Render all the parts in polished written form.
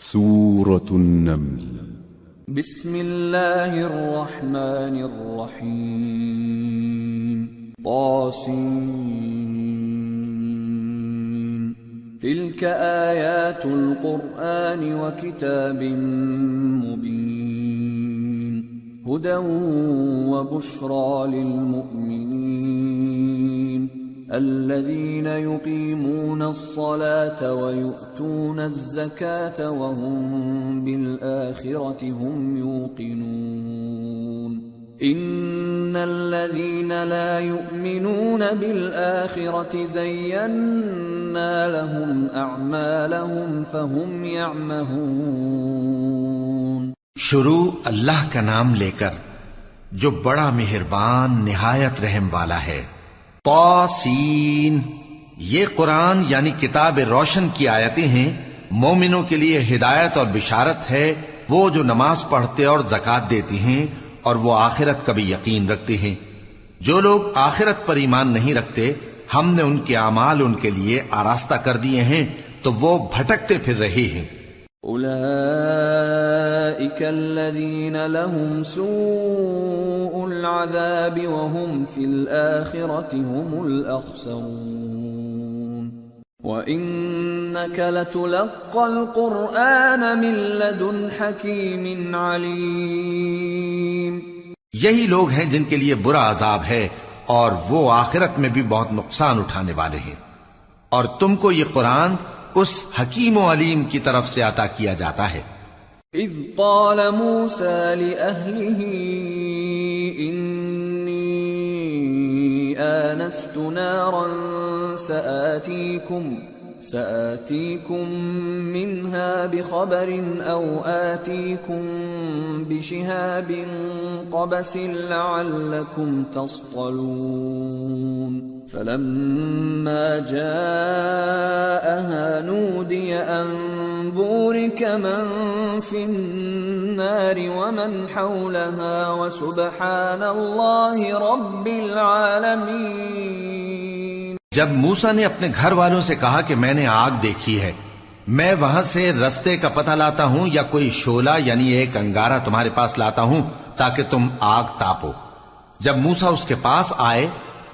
سورة النمل بسم اللہ الرحمن الرحیم طاسین تلك آیات القرآن وکتاب مبین هدى وبشرى للمؤمنین الذين يقيمون الصلاة ويؤتون الزكاة وهم بالآخرة هم يوقنون إن الذين لا يؤمنون بالآخرة زينا لهم أعمالهم فهم يعمهون. شروع اللہ کا نام لے کر جو بڑا مہربان نہایت رحم والا ہے. طاسین، یہ قرآن یعنی کتاب روشن کی آیتیں ہیں. مومنوں کے لیے ہدایت اور بشارت ہے، وہ جو نماز پڑھتے اور زکوٰۃ دیتی ہیں اور وہ آخرت کا بھی یقین رکھتے ہیں. جو لوگ آخرت پر ایمان نہیں رکھتے ہم نے ان کے اعمال ان کے لیے آراستہ کر دیے ہیں تو وہ بھٹکتے پھر رہے ہیں. اولئک الذین لهم سوء العذاب وهم فی الآخرة هم الاخسرون. وإنک لتلقى القرآن من لدن حکیم علیم. یہی لوگ ہیں جن کے لیے برا عذاب ہے اور وہ آخرت میں بھی بہت نقصان اٹھانے والے ہیں. اور تم کو یہ قرآن اس حکیم و علیم کی طرف سے عطا کیا جاتا ہے. اذ قال موسیٰ لأہلہ انی آنست نارا سآتیکم منها بخبر او آتیکم بشہاب قبس لعلکم تصطلون. فلما جاءها نودي أن بورك من في النار ومن حولها وسبحان الله رب العالمين. جب موسیٰ نے اپنے گھر والوں سے کہا کہ میں نے آگ دیکھی ہے، میں وہاں سے رستے کا پتہ لاتا ہوں یا کوئی شعلہ یعنی ایک انگارہ تمہارے پاس لاتا ہوں تاکہ تم آگ تاپو. جب موسیٰ اس کے پاس آئے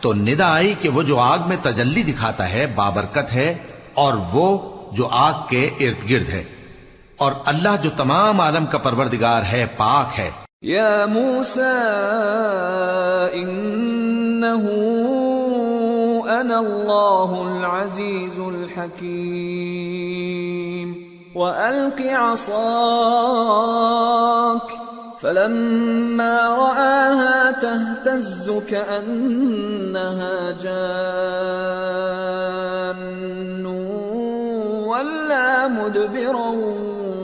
تو ندا آئی کہ وہ جو آگ میں تجلی دکھاتا ہے بابرکت ہے اور وہ جو آگ کے ارد گرد ہے، اور اللہ جو تمام عالم کا پروردگار ہے پاک ہے. یا موسیٰ انہو انا اللہ العزیز الحکیم وَأَلْقِ عَصَاكَ فَلَمَّا رَآهَا تَهْتَزُّ كَأَنَّهَا جَانٌّ وَلَّى مُدْبِرًا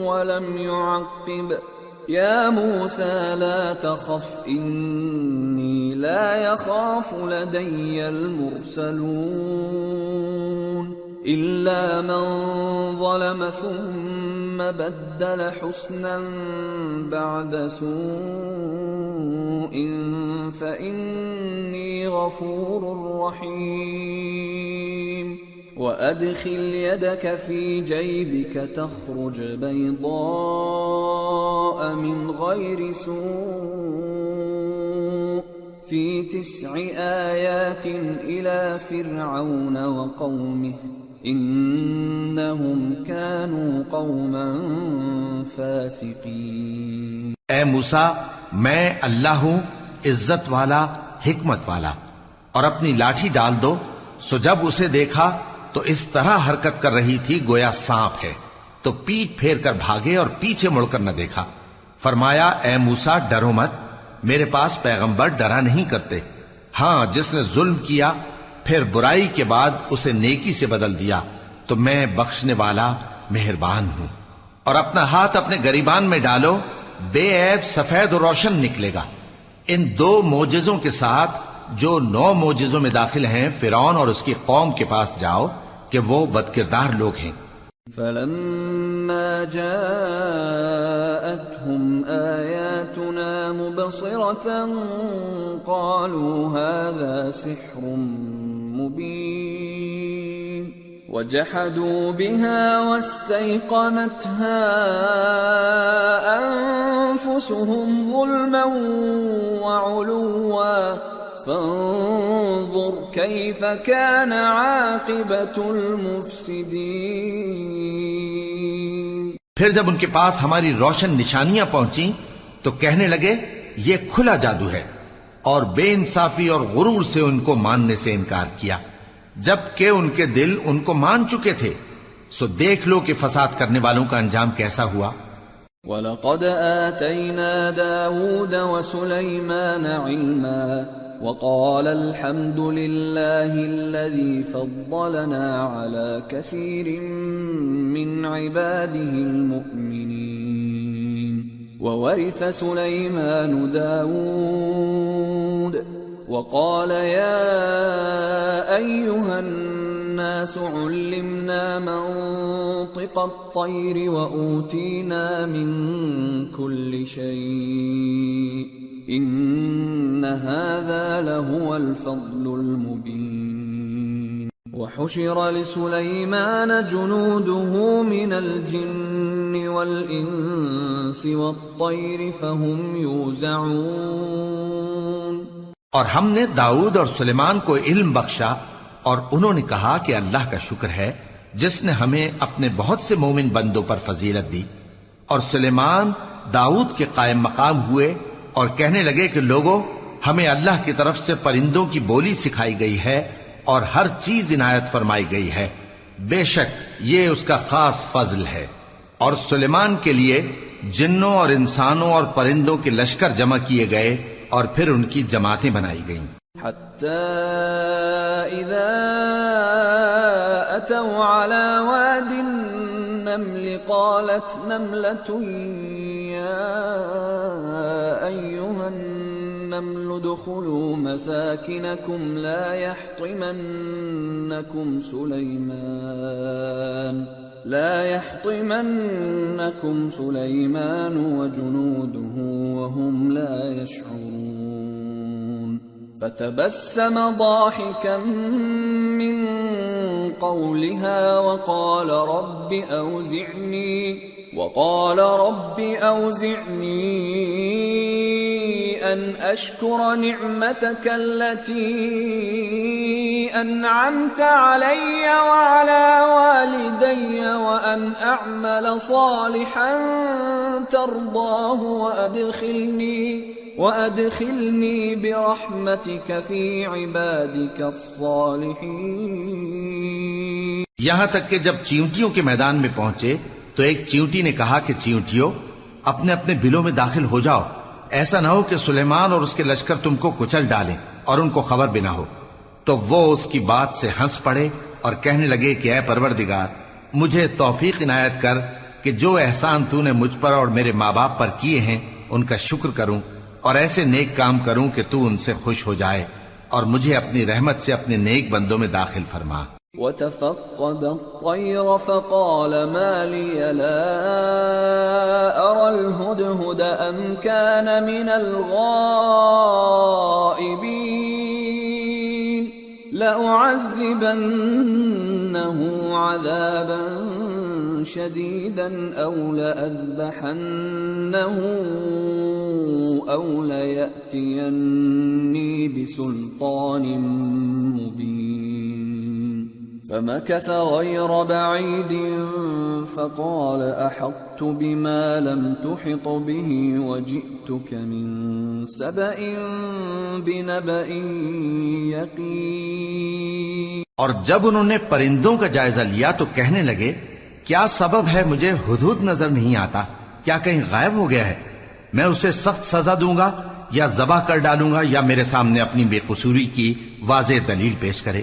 وَلَمْ يُعَقِّبْ. يَا مُوسَى لَا تَخَفْ إِنِّي لَا يَخَافُ لَدَيَّ الْمُرْسَلُونَ إِلَّا مَنْ ظَلَمَ ثُمَّ بَدَّلَ حُسْنًا بَعْدَ سُوءٍ فَإِنِّي غَفُورٌ رَحِيمٌ. وَأَدْخِلْ يَدَكَ فِي جَيْبِكَ تَخْرُجْ بَيْضَاءَ مِنْ غَيْرِ سُوءٍ فِي 9 آيَاتٍ إِلَى فِرْعَوْنَ وَقَوْمِهِ انہم کانوا قوما فاسقین. اے موسیٰ، میں اللہ ہوں عزت والا حکمت والا. اور اپنی لاٹھی ڈال دو. سو جب اسے دیکھا تو اس طرح حرکت کر رہی تھی گویا سانپ ہے، تو پیٹ پھیر کر بھاگے اور پیچھے مڑ کر نہ دیکھا. فرمایا اے موسیٰ ڈرو مت، میرے پاس پیغمبر ڈرا نہیں کرتے. ہاں جس نے ظلم کیا پھر برائی کے بعد اسے نیکی سے بدل دیا تو میں بخشنے والا مہربان ہوں. اور اپنا ہاتھ اپنے گریبان میں ڈالو، بے عیب سفید و روشن نکلے گا. ان 2 معجزوں کے ساتھ جو 9 معجزوں میں داخل ہیں فرعون اور اس کی قوم کے پاس جاؤ کہ وہ بدکردار لوگ ہیں. فَلَمَّا جَاءَتْهُمْ آيَاتُنَا مُبْصِرَةً قَالُوا هَذَا سِحْرٌ مُبِينٌ وجحدوا بها واستيقنتها أنفسهم ظلما وعلوا فانظر كيف كان عاقبة المفسدين۔ پھر جب ان کے پاس ہماری روشن نشانیاں پہنچیں تو کہنے لگے یہ کھلا جادو ہے، اور بے انصافی اور غرور سے ان کو ماننے سے انکار کیا، جبکہ ان کے دل ان کو مان چکے تھے۔ سو دیکھ لو کہ فساد کرنے والوں کا انجام کیسا ہوا۔ وَلَقَدْ آتَيْنَا دَاوُودَ وَسُلَيْمَانَ عِلْمًا وَقَالَ الْحَمْدُ لِلَّهِ الَّذِي فَضَّلَنَا عَلَى كَثِيرٍ مِّنْ عِبَادِهِ الْمُؤْمِنِينَ وَوَرِثَ سُلَيْمَانُ دَاوُودَ وقال يا أيها الناس علمنا منطق الطير وأوتينا من كل شيء إن هذا لهو الفضل المبين وحشر لسليمان جنوده من الجن والإنس والطير فهم يوزعون۔ اور ہم نے داؤد اور سلیمان کو علم بخشا، اور انہوں نے کہا کہ اللہ کا شکر ہے جس نے ہمیں اپنے بہت سے مومن بندوں پر فضیلت دی۔ اور سلیمان داؤد کے قائم مقام ہوئے اور کہنے لگے کہ لوگوں، ہمیں اللہ کی طرف سے پرندوں کی بولی سکھائی گئی ہے اور ہر چیز عنایت فرمائی گئی ہے، بے شک یہ اس کا خاص فضل ہے۔ اور سلیمان کے لیے جنوں اور انسانوں اور پرندوں کے لشکر جمع کیے گئے اور پھر ان کی جماعتیں بنائی گئیں۔ حتى إذا أتوا على واد النمل قالت نملة يا أيها النمل ادخلوا مساكنكم لا يحطمنكم سليمان وجنوده وهم لا يشعرون فتبسم ضاحكا من قولها وقال رب أوزعني أن أشكر نعمتك التي أنعمت علي وعلى والدي وأن أعمل صالحا ترضاه وأدخلني برحمتك في عبادك الصالحين۔ یہاں تک کہ جب چیونٹیوں کے میدان میں پہنچے تو ایک چیونٹی نے کہا کہ چیونٹیوں، اپنے اپنے بلوں میں داخل ہو جاؤ، ایسا نہ ہو کہ سلیمان اور اس کے لشکر تم کو کچل ڈالیں اور ان کو خبر بھی نہ ہو۔ تو وہ اس کی بات سے ہنس پڑے اور کہنے لگے کہ اے پروردگار، مجھے توفیق عنایت کر کہ جو احسان تو نے مجھ پر اور میرے ماں باپ پر کیے ہیں ان کا شکر کروں، اور ایسے نیک کام کروں کہ تو ان سے خوش ہو جائے، اور مجھے اپنی رحمت سے اپنے نیک بندوں میں داخل فرما۔ وتفقد الطير فقال ما لي لا أرى الهدهد أم كان من الغائبين لأعذبنه عذابا شديدا أو لأذبحنه أو ليأتيني بسلطان مبين فمكث غير بعيد فقال أحطت بما لم تحط به وجئتك من سبأ بنبأ يقين۔ اور جب انہوں نے پرندوں کا جائزہ لیا تو کہنے لگے کیا سبب ہے مجھے ہدہد نظر نہیں آتا، کیا کہیں غائب ہو گیا ہے؟ میں اسے سخت سزا دوں گا یا ذبح کر ڈالوں گا یا میرے سامنے اپنی بے قصوری کی واضح دلیل پیش کرے۔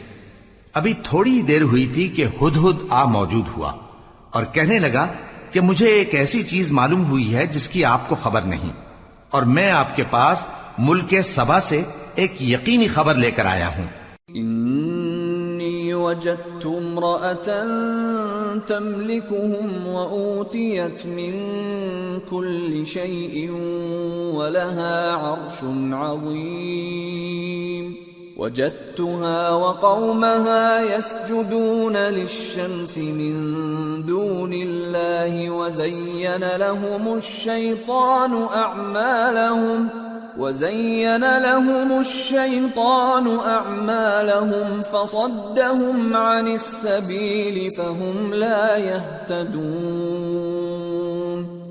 ابھی تھوڑی دیر ہوئی تھی کہ ہدہد آ موجود ہوا اور کہنے لگا کہ مجھے ایک ایسی چیز معلوم ہوئی ہے جس کی آپ کو خبر نہیں، اور میں آپ کے پاس ملک سبا سے ایک یقینی خبر لے کر آیا ہوں۔ انی وجدت امرأة تملكهم وأوتيت من كل شيء ولها عرش عظيم وجدتها وقومها يسجدون للشمس من دون الله وزين لهم الشيطان أعمالهم فصدهم عن السبيل فهم لا يهتدون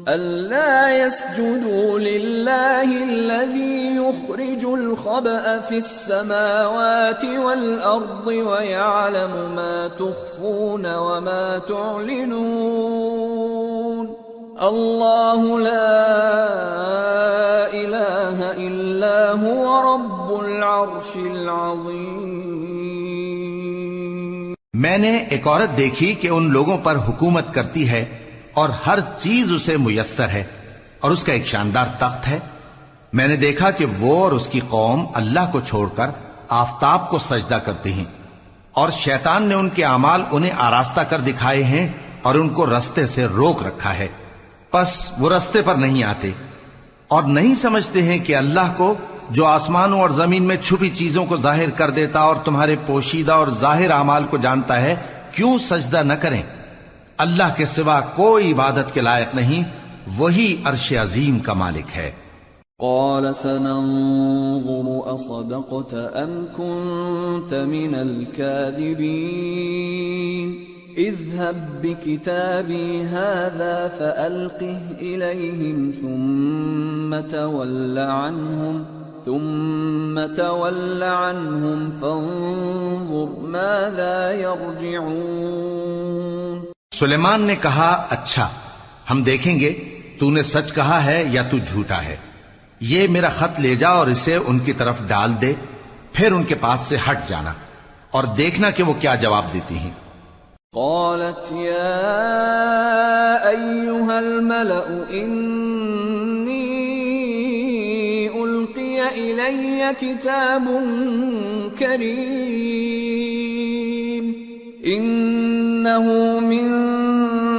ألا يسجدوا لله الذي يخرج الخبأ في السماوات والأرض ويعلم ما تخفون وما تعلنون الله لا إله إلا هو رب العرش العظيم. میں نے ایک عورت دیکھی کہ ان لوگوں پر حکومت کرتی ہے اور ہر چیز اسے میسر ہے اور اس کا ایک شاندار تخت ہے. میں نے دیکھا کہ وہ اور اس کی قوم اللہ کو چھوڑ کر آفتاب کو سجدہ کرتے ہیں اور شیطان نے ان کے اعمال انہیں آراستہ کر دکھائے ہیں اور ان کو رستے سے روک رکھا ہے، پس وہ رستے پر نہیں آتے اور نہیں سمجھتے ہیں کہ اللہ کو جو آسمانوں اور زمین میں چھپی چیزوں کو ظاہر کر دیتا اور تمہارے پوشیدہ اور ظاہر اعمال کو جانتا ہے، کیوں سجدہ نہ کریں؟ اللہ کے سوا کوئی عبادت کے لائق نہیں، وہی عرش عظیم کا مالک ہے. قال سننظر أصدقت أم كنت من الكاذبين اذهب بكتابي هذا فألقه إليهم ثم تول عنهم فانظر ماذا يرجعون. سلیمان نے کہا اچھا، ہم دیکھیں گے تو نے سچ کہا ہے یا تو جھوٹا ہے. یہ میرا خط لے جا اور اسے ان کی طرف ڈال دے، پھر ان کے پاس سے ہٹ جانا اور دیکھنا کہ وہ کیا جواب دیتی ہیں. قالت يا أيها الملأ إني ألقي إلي كتاب كريم إنه من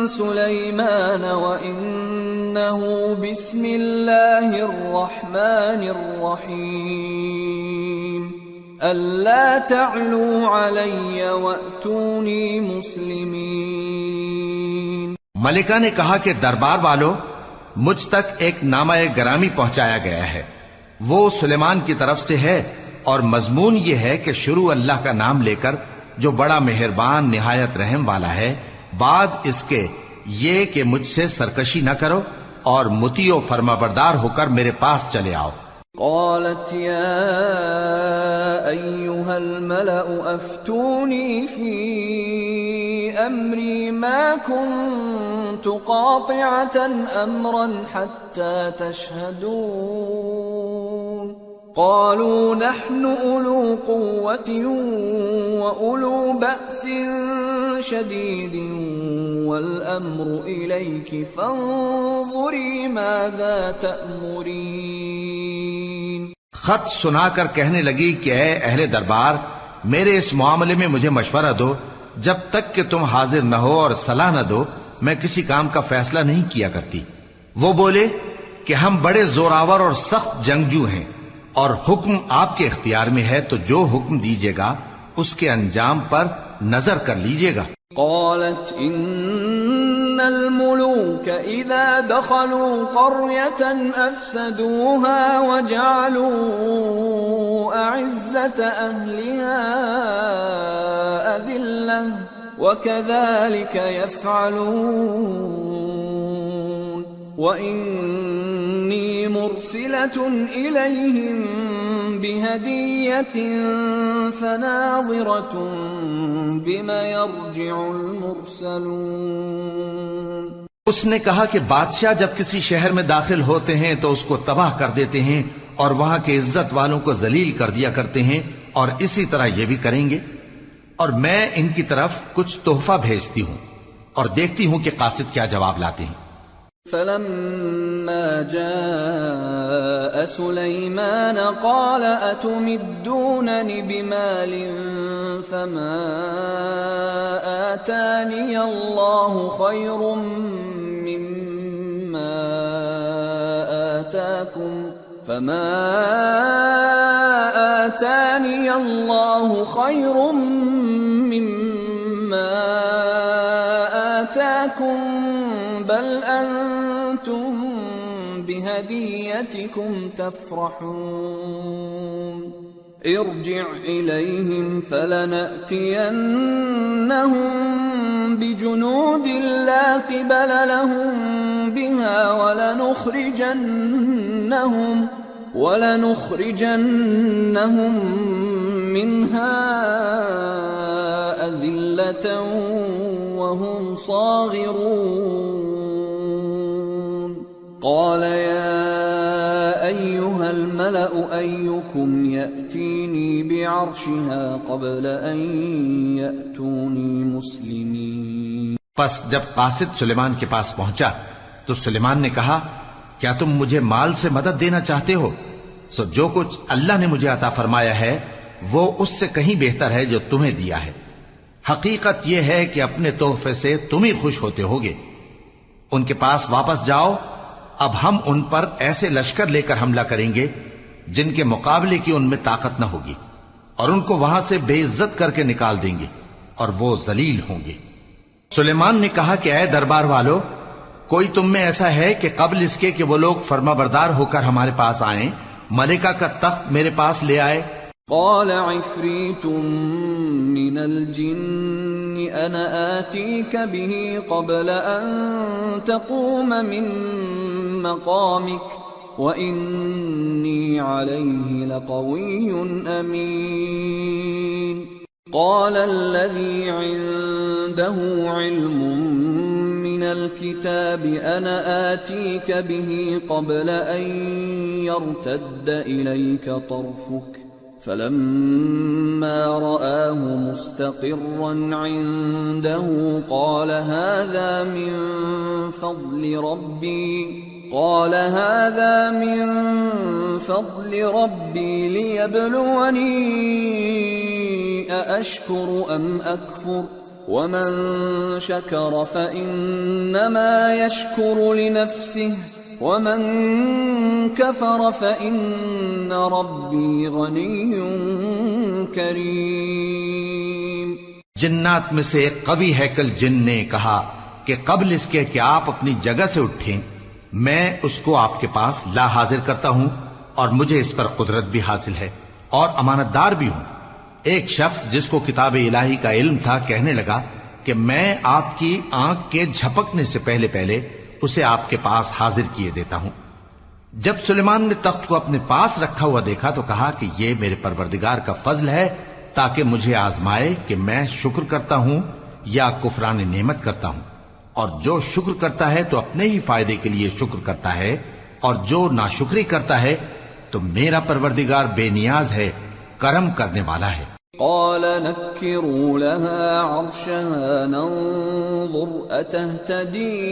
سليمان وإنه بسم الله الرحمن الرحيم ألا تعلوا علي وأتوني مسلمين. ملکہ نے کہا کہ دربار والو، مجھ تک ایک نامہ گرامی پہنچایا گیا ہے، وہ سلیمان کی طرف سے ہے اور مضمون یہ ہے کہ شروع اللہ کا نام لے کر جو بڑا مہربان نہایت رحم والا ہے، بعد اس کے یہ کہ مجھ سے سرکشی نہ کرو اور مطیع و فرما بردار ہو کر میرے پاس چلے آؤ. قالت يا أيها الملأ أفتوني في أمري ما كنت قاطعة أمرا حتى تشهدون. قالوا نحن أولو قوة وأولو بأس شديد والأمر إليك فانظري ماذا تأمرين. خط سنا کر کہنے لگی کہ اے اہل دربار، میرے اس معاملے میں مجھے مشورہ دو، جب تک کہ تم حاضر نہ ہو اور صلاح نہ دو میں کسی کام کا فیصلہ نہیں کیا کرتی. وہ بولے کہ ہم بڑے زوراور اور سخت جنگجو ہیں اور حکم آپ کے اختیار میں ہے، تو جو حکم دیجیے گا اس کے انجام پر نظر کر لیجیے گا. قالت ان الملوك اذا دخلوا قرية افسدوها وجعلوا اعزة اهلها اذلة وكذلك يفعلون وإني مرسلة إليهم بهدية فناظرة بما يرجع المرسلون. اس نے کہا کہ بادشاہ جب کسی شہر میں داخل ہوتے ہیں تو اس کو تباہ کر دیتے ہیں اور وہاں کے عزت والوں کو ذلیل کر دیا کرتے ہیں، اور اسی طرح یہ بھی کریں گے. اور میں ان کی طرف کچھ تحفہ بھیجتی ہوں اور دیکھتی ہوں کہ قاصد کیا جواب لاتے ہیں. فلما جاء سليمان قال أتمدونني بمال فما آتاني الله خير مما آتاكم فما آتاني الله خير مما آتاكم بل أنتم بهديتكم تفرحون ارجع إليهم فلنأتينهم بجنود لا قبل لهم بها ولنخرجنهم منها أذلة وهم صاغرون قال يا أيها الملأ أيكم يأتيني بعرشها قبل أن يأتوني مسلمين. پس جب قاصد سلیمان کے پاس پہنچا تو سلیمان نے کہا کیا تم مجھے مال سے مدد دینا چاہتے ہو؟ سو جو کچھ اللہ نے مجھے عطا فرمایا ہے وہ اس سے کہیں بہتر ہے جو تمہیں دیا ہے. حقیقت یہ ہے کہ اپنے تحفے سے تم ہی خوش ہوتے ہوگے. ان کے پاس واپس جاؤ. اب ہم ان پر ایسے لشکر لے کر حملہ کریں گے جن کے مقابلے کی ان میں طاقت نہ ہوگی اور ان کو وہاں سے بے عزت کر کے نکال دیں گے اور وہ ذلیل ہوں گے. سلیمان نے کہا کہ اے دربار والو، کوئی تم میں ایسا ہے کہ قبل اس کے کہ وہ لوگ فرما بردار ہو کر ہمارے پاس آئیں ملکہ کا تخت میرے پاس لے آئے؟ قال عفریت من الجن انا آتیک به قبل ان تقوم من مقامک وانی علیہ لقوی امین. قال الذي عنده علم من الكتاب أنا آتيك به قبل أن يرتد إليك طرفك فلما رآه مستقرا عنده قال هذا من فضل ربي ليبلوني أأشكر أم أكفر ومن شكر فإنما يشكر لنفسه ومن كفر فإن ربي غني كريم. جنات میں سے ایک قوی ہیکل جن نے کہا کہ قبل اس کے کہ آپ اپنی جگہ سے اٹھیں میں اس کو آپ کے پاس لا حاضر کرتا ہوں اور مجھے اس پر قدرت بھی حاصل ہے اور امانت دار بھی ہوں. ایک شخص جس کو کتاب الہی کا علم تھا کہنے لگا کہ میں آپ کی آنکھ کے جھپکنے سے پہلے پہلے اسے آپ کے پاس حاضر کیے دیتا ہوں. جب سلیمان نے تخت کو اپنے پاس رکھا ہوا دیکھا تو کہا کہ یہ میرے پروردگار کا فضل ہے تاکہ مجھے آزمائے کہ میں شکر کرتا ہوں یا کفران نعمت کرتا ہوں. اور جو شکر کرتا ہے تو اپنے ہی فائدے کے لیے شکر کرتا ہے اور جو ناشکری کرتا ہے تو میرا پروردگار بے نیاز ہے، کرم کرنے والا ہے. قال نكروا لها عرشها ننظر أتهتدي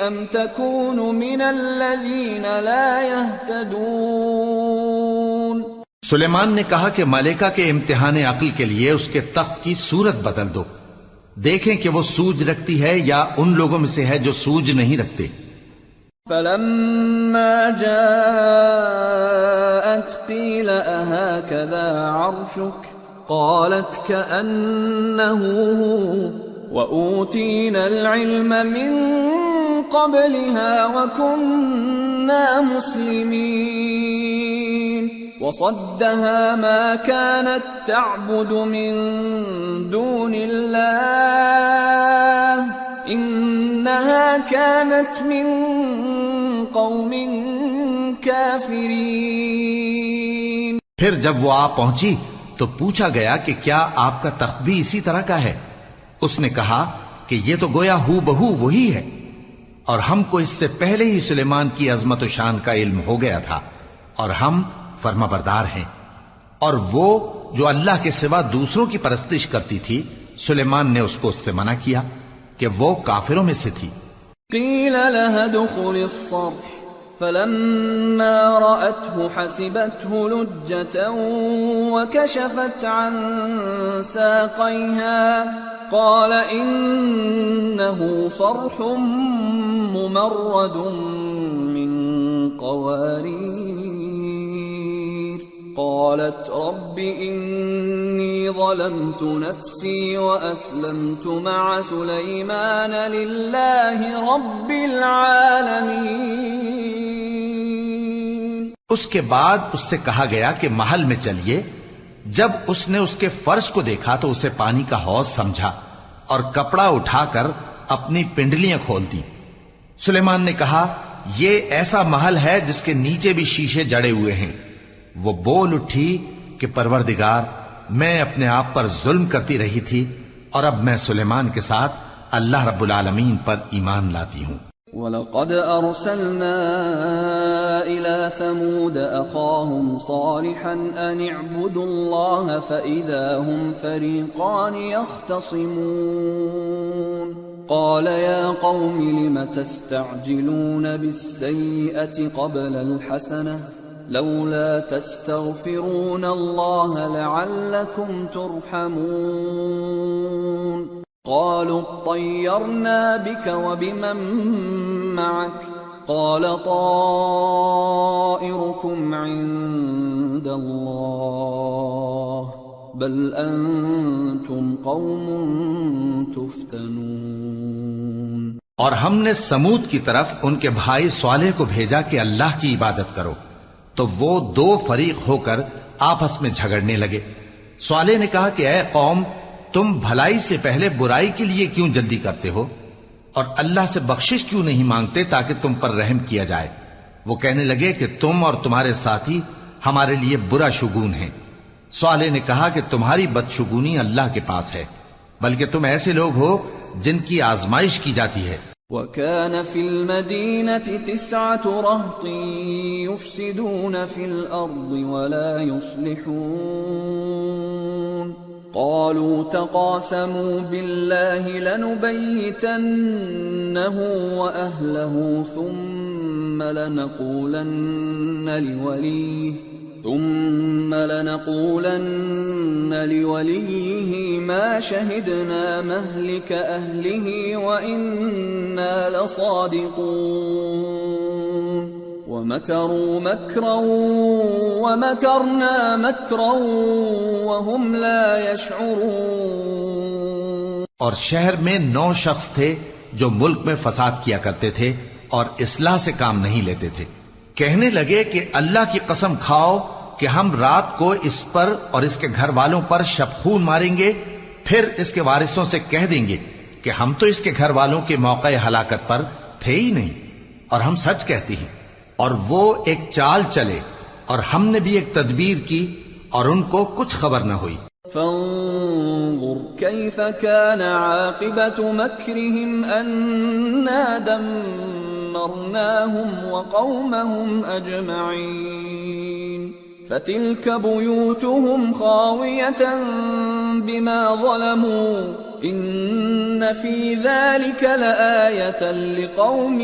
أم تكون من الذين لا يهتدون. سلیمان نے کہا کہ ملکہ کے امتحان عقل کے لیے اس کے تخت کی صورت بدل دو، دیکھیں کہ وہ سوج رکھتی ہے یا ان لوگوں میں سے ہے جو سوج نہیں رکھتے. فلما جاءت قيل أهكذا عرشك قالت كأنه هو وأوتينا العلم من قبلها وكنا مسلمين. وصدها ما كانت تعبد من دون الله إنها كانت من قوم كافرين. پھر جب وہ آ پہنچی تو پوچھا گیا کہ کیا آپ کا تخت بھی اسی طرح کا ہے؟ اس نے کہا کہ یہ تو گویا ہو بہو وہی ہے، اور ہم کو اس سے پہلے ہی سلیمان کی عظمت و شان کا علم ہو گیا تھا اور ہم فرما بردار ہیں. اور وہ جو اللہ کے سوا دوسروں کی پرستش کرتی تھی سلیمان نے اس کو اس سے منع کیا کہ وہ کافروں میں سے تھی. قیل لها ادخل الصرح فلما رأته حسبته لجة وكشفت عن ساقيها قال إنه صرح ممرد من قوارير قالت رب إني ظلمت نفسي وأسلمت مع سليمان لله رب العالمين۔ اس کے بعد اس سے کہا گیا کہ محل میں چلیے۔ جب اس نے اس کے فرش کو دیکھا تو اسے پانی کا حوض سمجھا اور کپڑا اٹھا کر اپنی پنڈلیاں کھول دی۔ سلیمان نے کہا یہ ایسا محل ہے جس کے نیچے بھی شیشے جڑے ہوئے ہیں۔ وہ بول اٹھی کہ پروردگار، میں اپنے آپ پر ظلم کرتی رہی تھی اور اب میں سلیمان کے ساتھ اللہ رب العالمین پر ایمان لاتی ہوں۔ وَلَقَدْ أَرْسَلْنَا إِلَى ثَمُودَ أَخَاهُمْ صَالِحًا أَنِ اعْبُدُوا اللَّهَ فَإِذَا هُمْ فَرِيقَانِ يَخْتَصِمُونَ قَالَ يَا قَوْمِ لِمَ تَسْتَعْجِلُونَ بِالسَّيِّئَةِ قَبْلَ الْحَسَنَةِ لولا تستغفرون الله لعلكم ترحمون قالوا اطيرنا بك وبمن معك قال طائركم عند الله بل أنتم قوم تفتنون۔ اور ہم نے سمود کی طرف ان کے بھائی صالح کو بھیجا کہ اللہ کی عبادت کرو، تو وہ دو فریق ہو کر آپس میں جھگڑنے لگے۔ صالح نے کہا کہ اے قوم، تم بھلائی سے پہلے برائی کے لیے کیوں جلدی کرتے ہو اور اللہ سے بخشش کیوں نہیں مانگتے تاکہ تم پر رحم کیا جائے؟ وہ کہنے لگے کہ تم اور تمہارے ساتھی ہمارے لیے برا شگون ہیں۔ صالح نے کہا کہ تمہاری بدشگونی اللہ کے پاس ہے، بلکہ تم ایسے لوگ ہو جن کی آزمائش کی جاتی ہے۔ وَكَانَ فِي الْمَدِينَةِ 9 رَهْطٍ يُفْسِدُونَ فِي الْأَرْضِ وَلَا يُصْلِحُونَ قَالُوا تَقَاسَمُوا بِاللَّهِ لَنُبَيِّتَنَّهُ وَأَهْلَهُ ثُمَّ لَنَقُولَنَّ لِوَلِيِّهِ مَا شَهِدْنَا مَهْلِكَ أَهْلِهِ وَإِنَّا لَصَادِقُونَ وَمَكَرُوا مَكْرًا وَمَكَرْنَا مَكْرًا وَهُمْ لَا يَشْعُرُونَ۔ اور شہر میں 9 شخص تھے جو ملک میں فساد کیا کرتے تھے اور اصلاح سے کام نہیں لیتے تھے۔ کہنے لگے کہ اللہ کی قسم کھاؤ کہ ہم رات کو اس پر اور اس کے گھر والوں پر شبخون ماریں گے، پھر اس کے وارثوں سے کہہ دیں گے کہ ہم تو اس کے گھر والوں کے موقع ہلاکت پر تھے ہی نہیں اور ہم سچ کہتے ہیں۔ اور وہ ایک چال چلے اور ہم نے بھی ایک تدبیر کی اور ان کو کچھ خبر نہ ہوئی۔ فانظر كيف كان عاقبة مكرهم أنا دمرناهم وقومهم أجمعين فتلك بيوتهم خاوية بما ظلموا إن في ذلك لآية لقوم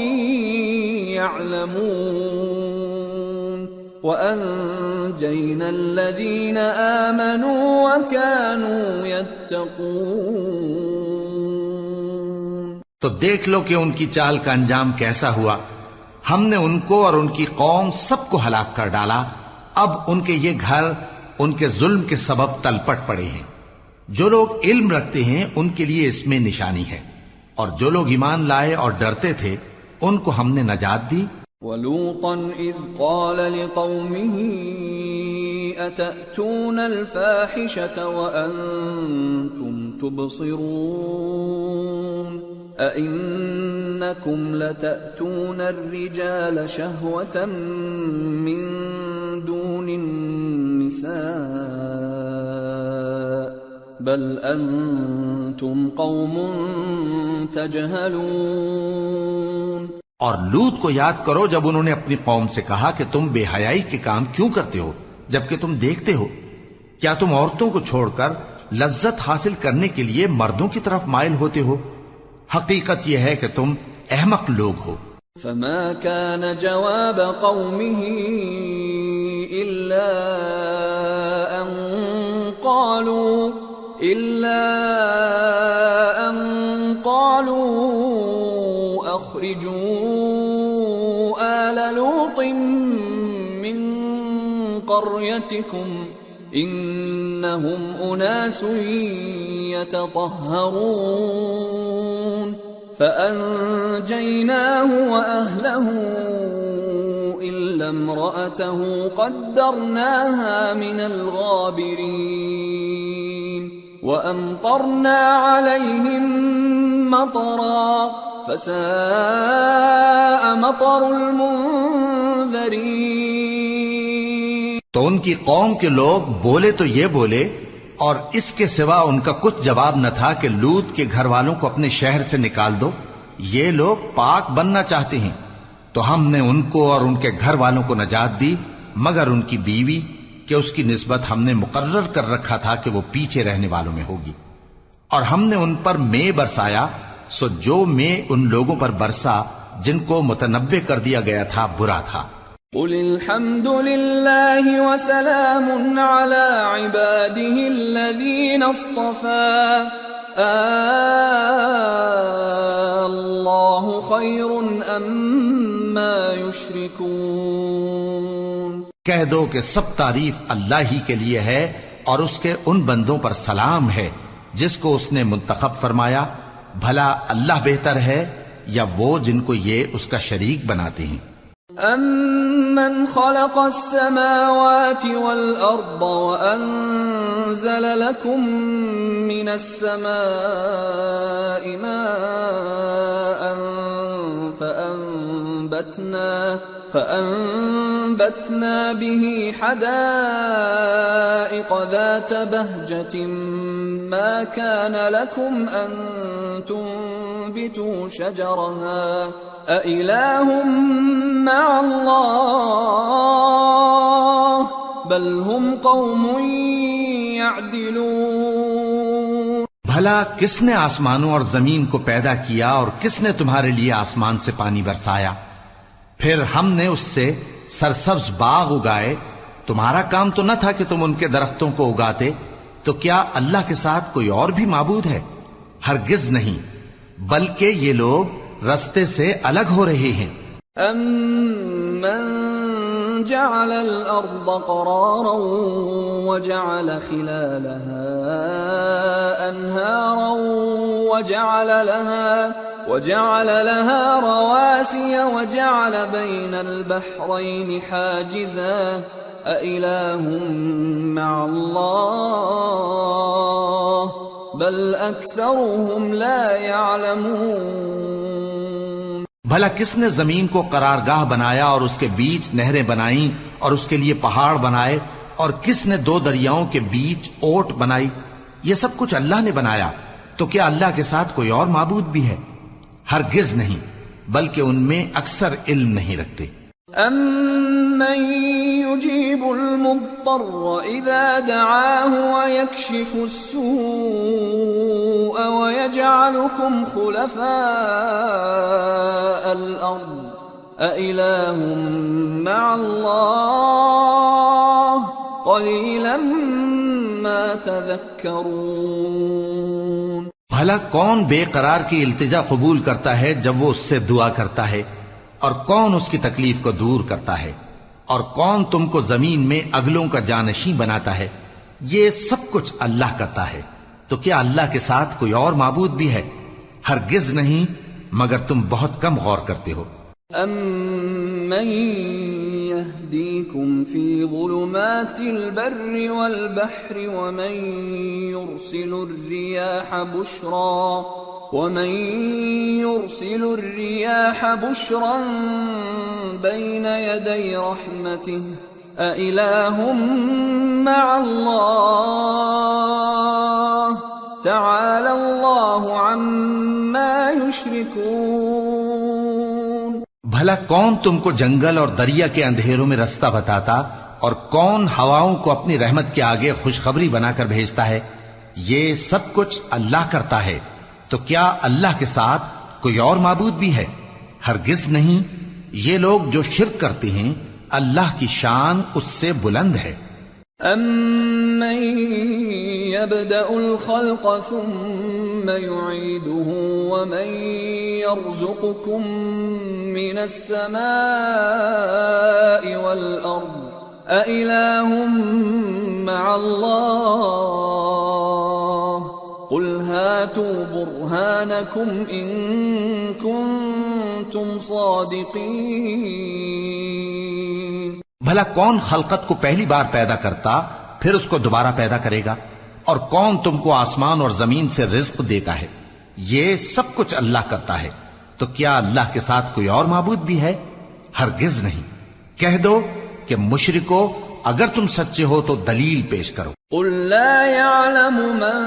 يعلمون وأنجينا الذين آمنوا وكانوا يتقون۔ تو دیکھ لو کہ ان کی چال کا انجام کیسا ہوا۔ ہم نے ان کو اور ان کی قوم سب کو ہلاک کر ڈالا۔ اب ان کے یہ گھر ان کے ظلم کے سبب تلپٹ پڑے ہیں۔ جو لوگ علم رکھتے ہیں ان کے لیے اس میں نشانی ہے، اور جو لوگ ایمان لائے اور ڈرتے تھے ان کو ہم نے نجات دی۔ وَلُوطًا إِذْ قَالَ لِقَوْمِهِ أَتَأْتُونَ الْفَاحِشَةَ وَأَنْتُمْ تُبْصِرُونَ أَإِنَّكُمْ لَتَأْتُونَ الرِّجَالَ شَهْوَةً مِّن دُونِ النِّسَاءِ بَلْ أَنْتُمْ قَوْمٌ تَجْهَلُونَ۔ اور لوط کو یاد کرو جب انہوں نے اپنی قوم سے کہا کہ تم بے حیائی کے کام کیوں کرتے ہو جبکہ تم دیکھتے ہو؟ کیا تم عورتوں کو چھوڑ کر لذت حاصل کرنے کے لیے مردوں کی طرف مائل ہوتے ہو؟ حقیقت یہ ہے کہ تم احمق لوگ ہو۔ فما كان جواب قومه إلا أن قالوا أخرجوا آل لوط من قريتكم إنهم أناس يتطهرون فأنجيناه وأهله إلا امرأته قدرناها من الغابرين وأمطرنا عليهم مطرا فساء مطر المنذرين. تو ان کی قوم کے لوگ بولے تو یہ بولے اور اس کے سوا ان کا کچھ جواب نہ تھا کہ لوط کے گھر والوں کو اپنے شہر سے نکال دو، یہ لوگ پاک بننا چاہتے ہیں. تو ہم نے ان کو اور ان کے گھر والوں کو نجات دی مگر ان کی بیوی کہ اس کی نسبت ہم نے مقرر کر رکھا تھا کہ وہ پیچھے رہنے والوں میں ہوگی. اور ہم نے ان پر مے برسایا، سو جو مے ان لوگوں پر برسا جن کو متنبع کر دیا گیا تھا برا تھا. قل الحمد لله وسلام على عباده الذين اصطفى الله خير أما يشركون. کہہ دو کہ سب تعریف اللہ ہی کے لیے ہے اور اس کے ان بندوں پر سلام ہے جس کو اس نے منتخب فرمایا. بھلا اللہ بہتر ہے یا وہ جن کو یہ اس کا شریک بناتے ہیں. أَمَّنْ خَلَقَ السَّمَاوَاتِ وَالْأَرْضَ وَأَنزَلَ لَكُم مِّنَ السَّمَاءِ مَاءً فَأَنبَتْنَا بِهِ حَدَائِقَ ذَاتَ بَهْجَةٍ مَا كَانَ لَكُمْ أَن تُنبِتُوا شَجَرَهَا أَإِلَٰهٌ مَّعَ اللَّهِ بَلْ هُمْ قَوْمٌ يَعْدِلُونَ. بھلا کس نے آسمانوں اور زمین کو پیدا کیا اور کس نے تمہارے لیے آسمان سے پانی برسایا؟ پھر ہم نے اس سے سرسبز باغ اگائے. تمہارا کام تو نہ تھا کہ تم ان کے درختوں کو اگاتے. تو کیا اللہ کے ساتھ کوئی اور بھی معبود ہے؟ ہرگز نہیں، بلکہ یہ لوگ رستے سے الگ ہو رہے ہیں. أَمَّن جَعَلَ الْأَرْضَ قَرَارًا وَجَعَلَ خِلَالَهَا أَنْهَارًا وَجَعَلَ لَهَا رَوَاسِيَ وَجَعَلَ بَيْنَ الْبَحْرَيْنِ حَاجِزًا أَإِلَٰهٌ مَّعَ اللَّهِ بَلْ أَكْثَرُهُمْ لَا يَعْلَمُونَ. بھلا کس نے زمین کو قرارگاہ بنایا اور اس کے بیچ نہریں بنائیں اور اس کے لیے پہاڑ بنائے، اور کس نے دو دریاؤں کے بیچ اوٹ بنائی؟ یہ سب کچھ اللہ نے بنایا. تو کیا اللہ کے ساتھ کوئی اور معبود بھی ہے؟ ہرگز نہیں، بلکہ ان میں اکثر علم نہیں رکھتے. أَمَّن يُجِيبُ الْمُضْطَرَّ إِذَا دَعَاهُ وَيَكْشِفُ السُّوءَ وَيَجْعَلُكُمْ خُلَفَاءَ الْأَرْضِ أَإِلَٰهٌ مَّعَ اللَّهِ قَلِيلًا مَّا تَذَكَّرُونَ. بھلا کون بے قرار کی التجا قبول کرتا ہے جب وہ اس سے دعا کرتا ہے؟ اور کون اس کی تکلیف کو دور کرتا ہے؟ اور کون تم کو زمین میں اگلوں کا جانشین بناتا ہے؟ یہ سب کچھ اللہ کرتا ہے. تو کیا اللہ کے ساتھ کوئی اور معبود بھی ہے؟ ہرگز نہیں، مگر تم بہت کم غور کرتے ہو. أَمَّن يَهْدِيكُمْ فِي ظُلُمَاتِ الْبَرِّ وَالْبَحْرِ وَمَن يُرْسِلُ الرِّيَاحَ بُشْرًا بَيْنَ يَدَيْ رَحْمَتِهِ أَإِلَٰهٌ مَّعَ اللَّهِ تَعَالَى اللَّهُ عَمَّا يُشْرِكُونَ. بھلا کون تم کو جنگل اور دریا کے اندھیروں میں رستہ بتاتا اور کون ہواؤں کو اپنی رحمت کے آگے خوشخبری بنا کر بھیجتا ہے؟ یہ سب کچھ اللہ کرتا ہے. تو کیا اللہ کے ساتھ کوئی اور معبود بھی ہے؟ ہرگز نہیں. یہ لوگ جو شرک کرتے ہیں اللہ کی شان اس سے بلند ہے. أَمَّن يَبْدَأُ الْخَلْقَ ثُمَّ يُعِيدُهُ وَمَن يَرْزُقُكُم مِّنَ السَّمَاءِ وَالْأَرْضِ أإله مع الله قل هاتوا برهانكم إن كنتم صادقين. بھلا کون خلقت کو پہلی بار پیدا کرتا پھر اس کو دوبارہ پیدا کرے گا؟ اور کون تم کو آسمان اور زمین سے رزق دیتا ہے؟ یہ سب کچھ اللہ کرتا ہے. تو کیا اللہ کے ساتھ کوئی اور معبود بھی ہے؟ ہرگز نہیں. کہہ دو کہ مشرکو اگر تم سچے ہو تو دلیل پیش کرو. قل لا يعلم من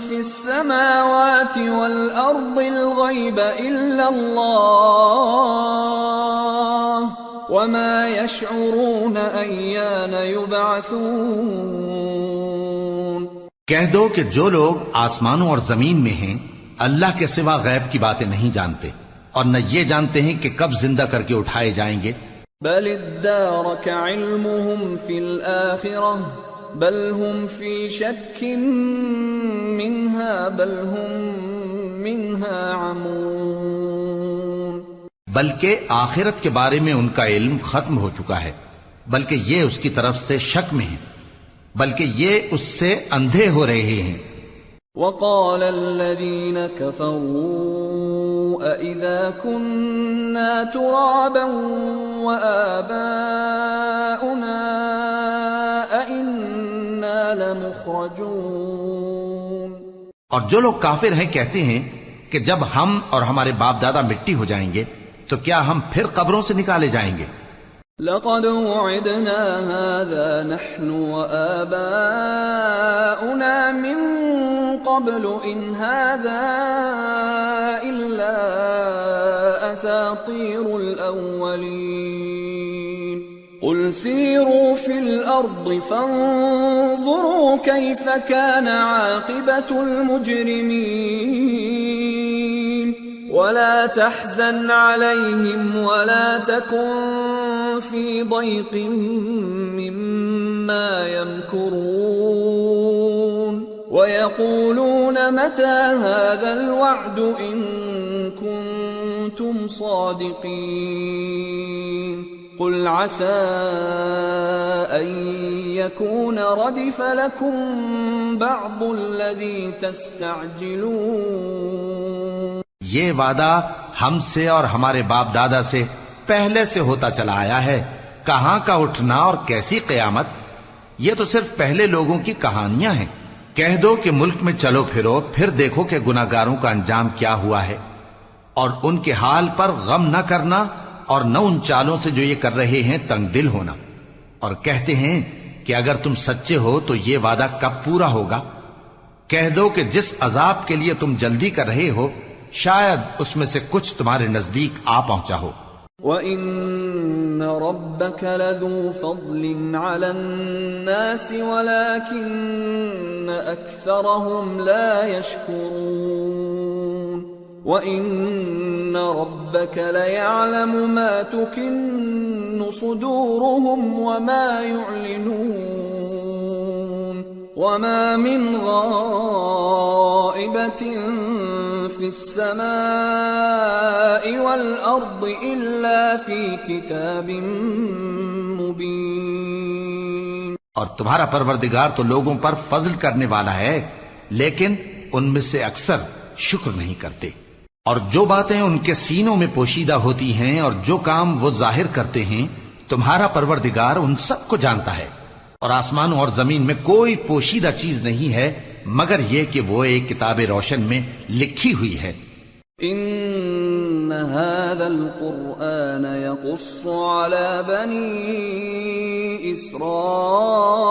في السماوات والأرض الغيب إلا الله وما يشعرون أيان يبعثون. کہہ دو کہ جو لوگ آسمانوں اور زمین میں ہیں اللہ کے سوا غیب کی باتیں نہیں جانتے اور نہ یہ جانتے ہیں کہ کب زندہ کر کے اٹھائے جائیں گے. بل ادارك علمهم في الآخرة بل هم في شك منها بل هم منها عمون. بلکہ آخرت کے بارے میں ان کا علم ختم ہو چکا ہے، بلکہ یہ اس کی طرف سے شک میں ہیں، بلکہ یہ اس سے اندھے ہو رہے ہیں. وقال الذين كفروا أإذا كنا ترابا وآباؤنا أإنا لمخرجون. اور جو لوگ کافر ہیں کہتے ہیں کہ جب ہم اور ہمارے باپ دادا مٹی ہو جائیں گے تو کیا ہم پھر قبروں سے نکالے جائیں گے؟ لقد وعدنا هذا نحن وآباؤنا من قبل إن هذا إلا أساطير الأولين. قل سيروا في الأرض فانظروا كيف كان عاقبة المجرمين ولا تحزن عليهم ولا تكن في ضيق مما يمكرون ويقولون متى هذا الوعد إن كنتم صادقين. قل عسى أن يكون ردف لكم بعض الذي تستعجلون. یہ وعدہ ہم سے اور ہمارے باپ دادا سے پہلے سے ہوتا چلا آیا ہے. کہاں کا اٹھنا اور کیسی قیامت؟ یہ تو صرف پہلے لوگوں کی کہانیاں ہیں. کہہ دو کہ ملک میں چلو پھرو پھر دیکھو کہ گناہگاروں کا انجام کیا ہوا ہے، اور ان کے حال پر غم نہ کرنا اور نہ ان چالوں سے جو یہ کر رہے ہیں تنگ دل ہونا. اور کہتے ہیں کہ اگر تم سچے ہو تو یہ وعدہ کب پورا ہوگا؟ کہہ دو کہ جس عذاب کے لیے تم جلدی کر رہے ہو شاید اس میں سے کچھ تمہارے نزدیک آ پہنچا ہو. وَإِنَّ رَبَّكَ لَذُو فَضْلٍ عَلَى النَّاسِ وَلَكِنَّ أَكْثَرَهُمْ لَا يَشْكُرُونَ. وَإِنَّ رَبَّكَ لَيَعْلَمُ مَا تُكِنُّ صُدُورُهُمْ وَمَا يُعْلِنُونَ. وَمَا مِنْ غَائِبَةٍ فِي السَّمَاءِ وَالْأَرْضِ إِلَّا فِي كِتَابٍ مُبِينٍ. اور تمہارا پروردگار تو لوگوں پر فضل کرنے والا ہے لیکن ان میں سے اکثر شکر نہیں کرتے. اور جو باتیں ان کے سینوں میں پوشیدہ ہوتی ہیں اور جو کام وہ ظاہر کرتے ہیں تمہارا پروردگار ان سب کو جانتا ہے. اور آسمانوں اور زمین میں کوئی پوشیدہ چیز نہیں ہے مگر یہ کہ وہ ایک کتاب روشن میں لکھی ہوئی ہے. ان هذا القرآن يقص على بني اسرائيل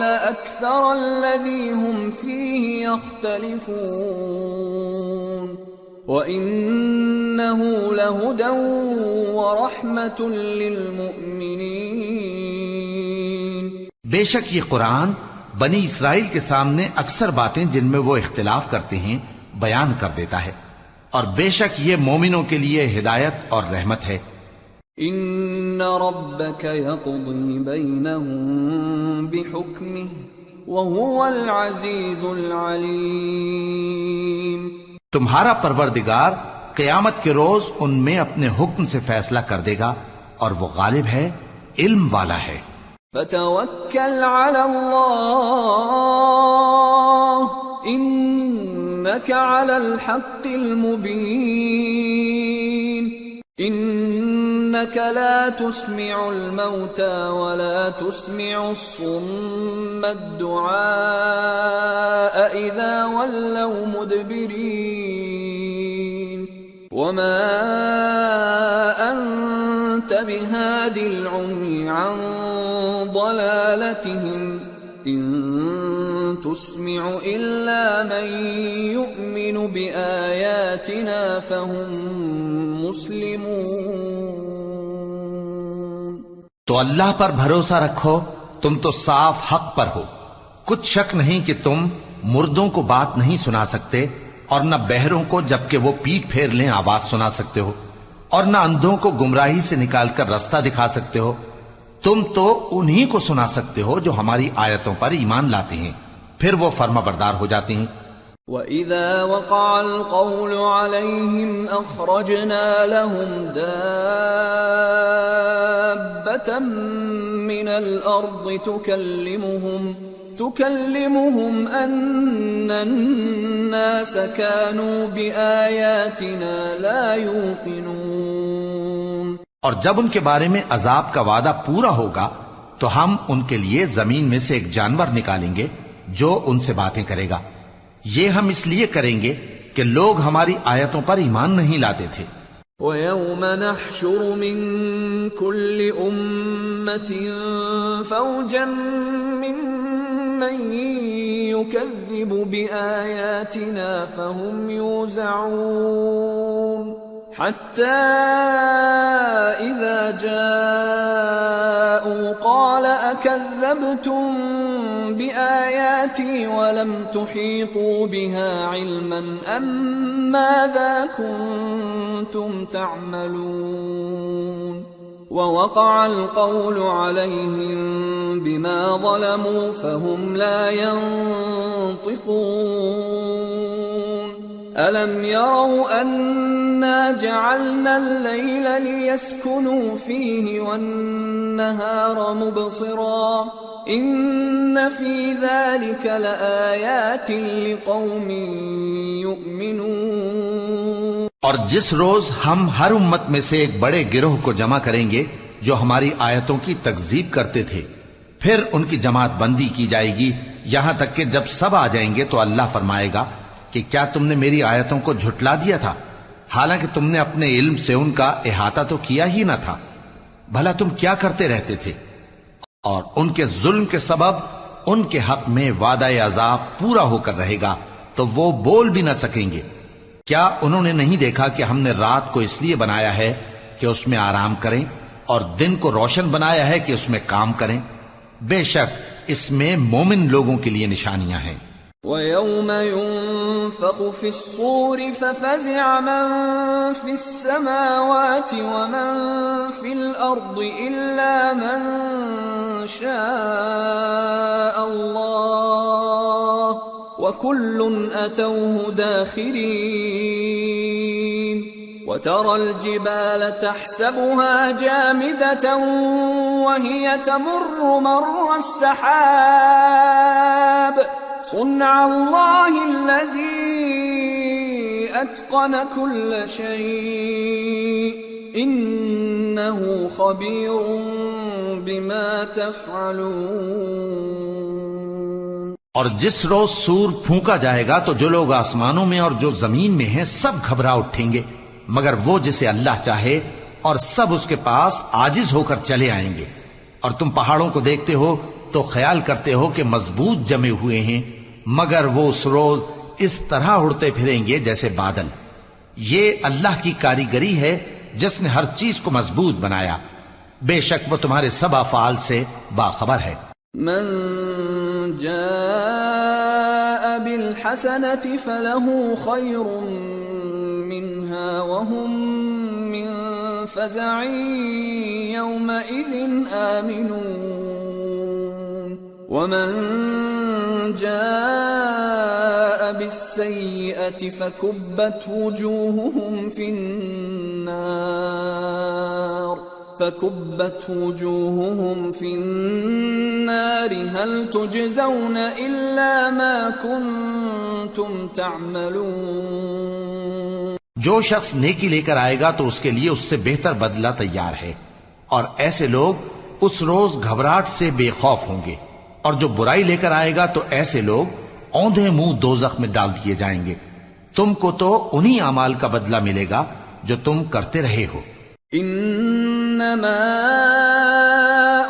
اكثر الذي هم فيه يختلفون وانه لهدى ورحمة للمؤمنين. بے شک یہ قرآن بنی اسرائیل کے سامنے اکثر باتیں جن میں وہ اختلاف کرتے ہیں بیان کر دیتا ہے، اور بے شک یہ مومنوں کے لیے ہدایت اور رحمت ہے. ان ربك يقضي بينهم بحكمه وهو العزيز العليم. تمہارا پروردگار قیامت کے روز ان میں اپنے حکم سے فیصلہ کر دے گا اور وہ غالب ہے علم والا ہے۔ فتوکل علی اللہ انک علی الحق المبین انک لا تسمع الموتى ولا تسمع الصم الدعاء اذا ولوا مدبرین وما انت بهاد العمي عن ضلالتهم ان تسمع الا من يؤمن بآياتنا فهم مسلمون۔ تو اللہ پر بھروسہ رکھو، تم تو صاف حق پر ہو۔ کچھ شک نہیں کہ تم مردوں کو بات نہیں سنا سکتے، اور نہ بہروں کو جبکہ وہ پیٹ پھیر لیں آواز سنا سکتے ہو، اور نہ اندھوں کو گمراہی سے نکال کر رستہ دکھا سکتے ہو۔ تم تو انہی کو سنا سکتے ہو جو ہماری آیتوں پر ایمان لاتے ہیں، پھر وہ فرما بردار ہو جاتے ہیں۔ وَإِذَا وَقَعَ الْقَوْلُ عَلَيْهِمْ أَخْرَجْنَا لَهُمْ دَابَّةً مِّنَ الْأَرْضِ تُكَلِّمُهُمْ أَنَّ النَّاسَ كَانُوا بِآيَاتِنَا لَا يُوقِنُونَ۔ اور جب ان کے بارے میں عذاب کا وعدہ پورا ہوگا تو ہم ان کے لیے زمین میں سے ایک جانور نکالیں گے جو ان سے باتیں کرے گا۔ یہ ہم اس لیے کریں گے کہ لوگ ہماری آیتوں پر ایمان نہیں لاتے تھے۔ وَيَوْمَ نَحْشُرُ مِن كُلِّ أُمَّةٍ فَوْجًا مِّمَّن يُكَذِّبُ بِآيَاتِنَا فَهُمْ يُوزَعُونَ حَتَّى إِذَا جَاءُوا قَالَ أَكَذَّبْتُم بِآيَاتِي وَلَمْ تُحِيطُوا بِهَا عِلْمًا أَمْ مَاذَا كُنتُمْ تَعْمَلُونَ وَوَقَعَ الْقَوْلُ عَلَيْهِمْ بِمَا ظَلَمُوا فَهُمْ لَا يَنطِقُونَ أَلَمْ يَرَوْا أَنَّا جَعَلْنَا اللَّيْلَ لِيَسْكُنُوا فِيهِ وَالنَّهَارَ مُبْصِرًا إِنَّ فِي ذَلِكَ لَآيَاتٍ لِقَوْمٍ يُؤْمِنُونَ۔ اور جس روز ہم ہر امت میں سے ایک بڑے گروہ کو جمع کریں گے جو ہماری آیتوں کی تکذیب کرتے تھے، پھر ان کی جماعت بندی کی جائے گی یہاں تک کہ جب سب آ جائیں گے تو اللہ فرمائے گا کہ کیا تم نے میری آیتوں کو جھٹلا دیا تھا، حالانکہ تم نے اپنے علم سے ان کا احاطہ تو کیا ہی نہ تھا، بھلا تم کیا کرتے رہتے تھے؟ اور ان کے ظلم کے سبب ان کے حق میں وعدہ عذاب پورا ہو کر رہے گا تو وہ بول بھی نہ سکیں گے۔ کیا انہوں نے نہیں دیکھا کہ ہم نے رات کو اس لیے بنایا ہے کہ اس میں آرام کریں اور دن کو روشن بنایا ہے کہ اس میں کام کریں؟ بے شک اس میں مومن لوگوں کے لیے نشانیاں ہیں۔ وَيَوْمَ يُنفَخُ فِي الصُّورِ فَفَزِعَ مَن فِي السَّمَاوَاتِ وَمَن فِي الْأَرْضِ إِلَّا مَن شَاءَ اللَّهُ وَكُلٌّ أَتَوْهُ دَاخِرِينَ وَتَرَى الْجِبَالَ تَحْسَبُهَا جَامِدَةً وَهِيَ تَمُرُّ مَرَّ السَّحَابِ صُنْعَ اللَّهِ الَّذِي أَتْقَنَ كُلَّ شَيْءٍ إِنَّهُ خَبِيرٌ بِمَا تَفْعَلُونَ۔ اور جس روز سور پھونکا جائے گا تو جو لوگ آسمانوں میں اور جو زمین میں ہیں سب گھبرا اٹھیں گے مگر وہ جسے اللہ چاہے، اور سب اس کے پاس عاجز ہو کر چلے آئیں گے۔ اور تم پہاڑوں کو دیکھتے ہو تو خیال کرتے ہو کہ مضبوط جمے ہوئے ہیں، مگر وہ اس روز اس طرح اڑتے پھریں گے جیسے بادل۔ یہ اللہ کی کاریگری ہے جس نے ہر چیز کو مضبوط بنایا، بے شک وہ تمہارے سب افعال سے باخبر ہے۔ من جاء بالحسنة فله خير منها وهم من فزع يومئذ آمنون ومن جاء بالسيئة فكبت وجوههم في النار فكبت وجوههم في النار هل تجزون إلا ما كنتم تعملون. جو شخص نیکی لے کر آئے گا تو اس کے لیے اس سے بہتر بدلہ تیار ہے، اور ایسے لوگ اس روز گھبراہٹ سے بے خوف ہوں گے، اور جو برائی لے کر آئے گا تو ایسے لوگ اوندھے منہ دوزخ میں ڈال دیے جائیں گے. تم کو تو انہی اعمال کا بدلہ ملے گا جو تم کرتے رہے ہو. انما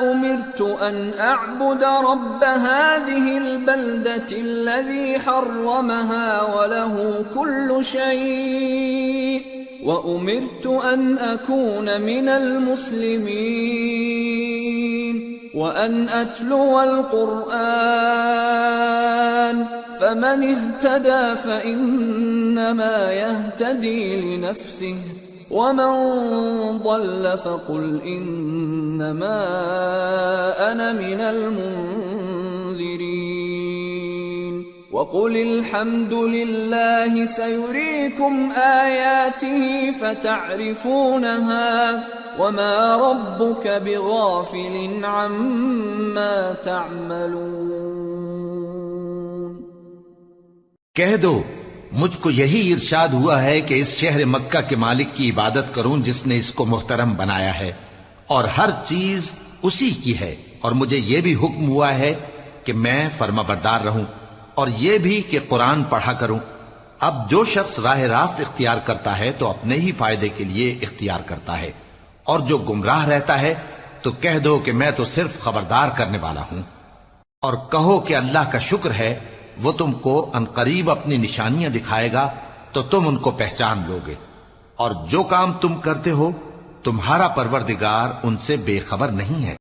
امرت ان اعبد رب هذه البلدة الذي حرمها وله كل شيء وامرت ان اكون من المسلمين وان اتلو القرآن فمن اهتدى فانما يهتدي لنفسه ومن ضل فقل انما انا من المنذرين وقل الحمد لله سيريكم آياته فتعرفونها وما ربك بغافل عما تعملون. کہہ دو مجھ کو یہی ارشاد ہوا ہے کہ اس شہر مکہ کے مالک کی عبادت کروں جس نے اس کو محترم بنایا ہے، اور ہر چیز اسی کی ہے، اور مجھے یہ بھی حکم ہوا ہے کہ میں فرما بردار رہوں، اور یہ بھی کہ قرآن پڑھا کروں. اب جو شخص راہ راست اختیار کرتا ہے تو اپنے ہی فائدے کے لیے اختیار کرتا ہے، اور جو گمراہ رہتا ہے تو کہہ دو کہ میں تو صرف خبردار کرنے والا ہوں. اور کہو کہ اللہ کا شکر ہے وہ تم کو عنقریب اپنی نشانیاں دکھائے گا تو تم ان کو پہچان لو گے، اور جو کام تم کرتے ہو تمہارا پروردگار ان سے بے خبر نہیں ہے.